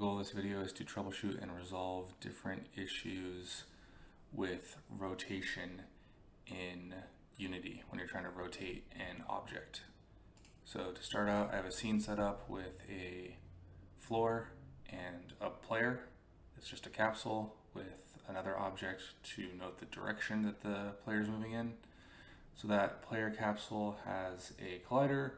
goal of this video is to troubleshoot and resolve different issues with rotation in Unity when you're trying to rotate an object. So to start out, I have a scene set up with a floor and a player. It's just a capsule with another object to note the direction that the player is moving in. So that player capsule has a collider,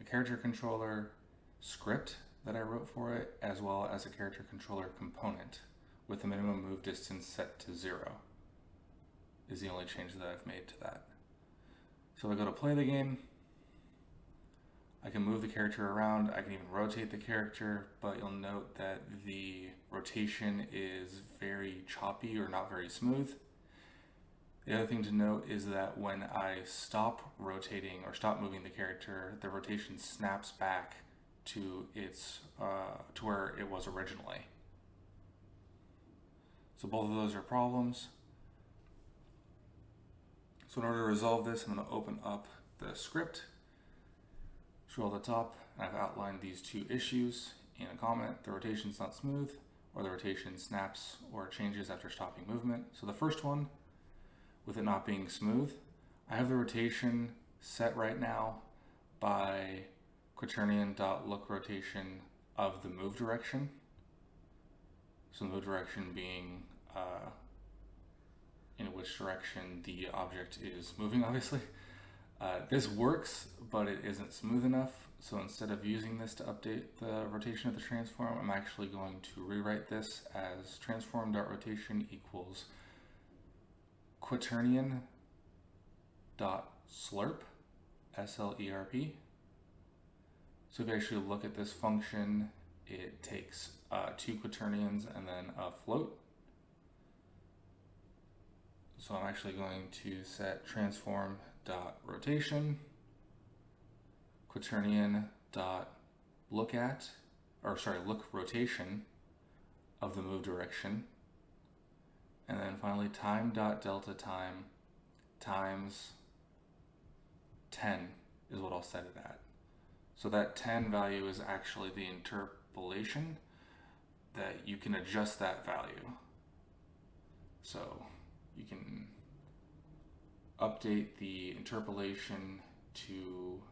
a character controller, script that I wrote for it, as well as a character controller component with the minimum move distance set to 0 is the only change that I've made to that. So if I go to play the game, I can move the character around, I can even rotate the character, but you'll note that the rotation is very choppy or not very smooth. The other thing to note is that when I stop rotating or stop moving the character, the rotation snaps back to its to where it was originally. So both of those are problems. So in order to resolve this, I'm going to open up the script, scroll to the top, and I've outlined these two issues in a comment. The rotation's not smooth, or the rotation snaps or changes after stopping movement. So the first one, with it not being smooth, I have the rotation set right now by quaternion.lookRotation of the move direction. So the move direction being in which direction the object is moving, obviously. This works, but it isn't smooth enough. So instead of using this to update the rotation of the transform, I'm actually going to rewrite this as transform.rotation equals quaternion.slurp, S-L-E-R-P. So if you actually look at this function, it takes two quaternions and then a float. So I'm actually going to set transform.rotation, quaternion.look rotation of the move direction, and then finally time.delta time times 10 is what I'll set it at. So that 10 value is actually the interpolation that you can adjust that value. So you can update the interpolation to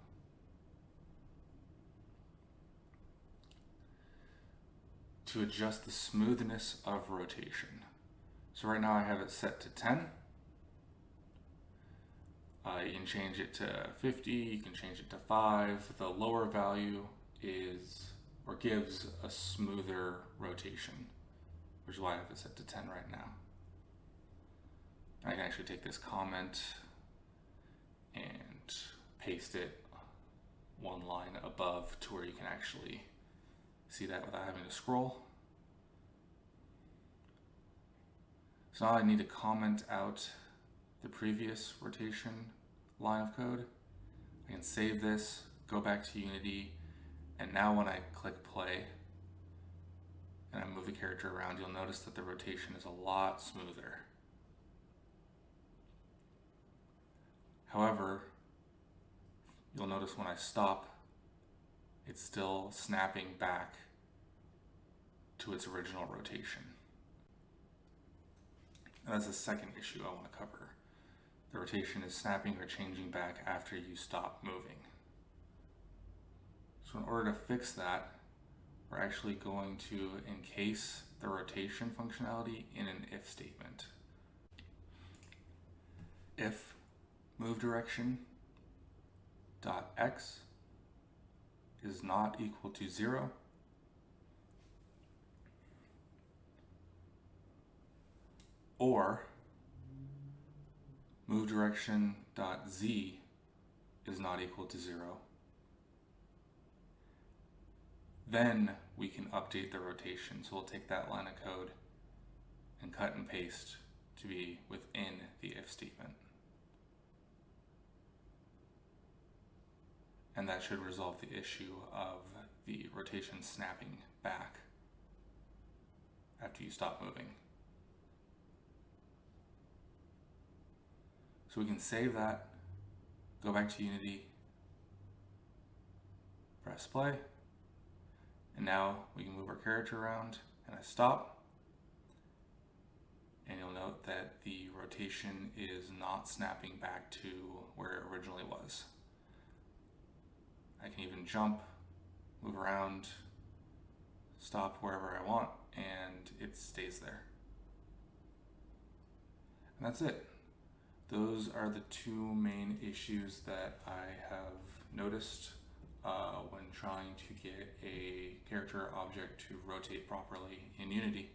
adjust the smoothness of rotation. So right now I have it set to 10. You can change it to 50, you can change it to 5. The lower value is, or gives, a smoother rotation, which is why I have it set to 10 right now. I can actually take this comment and paste it one line above to where you can actually see that without having to scroll. So now I need to comment out the previous rotation line of code. I can save this, go back to Unity, and now when I click play and I move the character around, you'll notice that the rotation is a lot smoother. However, you'll notice when I stop, it's still snapping back to its original rotation. And that's the second issue I want to cover. The rotation is snapping or changing back after you stop moving. So in order to fix that, we're actually going to encase the rotation functionality in an if statement. If move direction dot x is not equal to 0, or move direction dot z is not equal to 0, then we can update the rotation. So we'll take that line of code and cut and paste to be within the if statement. And that should resolve the issue of the rotation snapping back after you stop moving. So we can save that, go back to Unity, press play, And now we can move our character around, and I stop. And you'll note that the rotation is not snapping back to where it originally was. I can even jump, move around, stop wherever I want, and it stays there. And that's it. Those are the two main issues that I have noticed when trying to get a character object to rotate properly in Unity.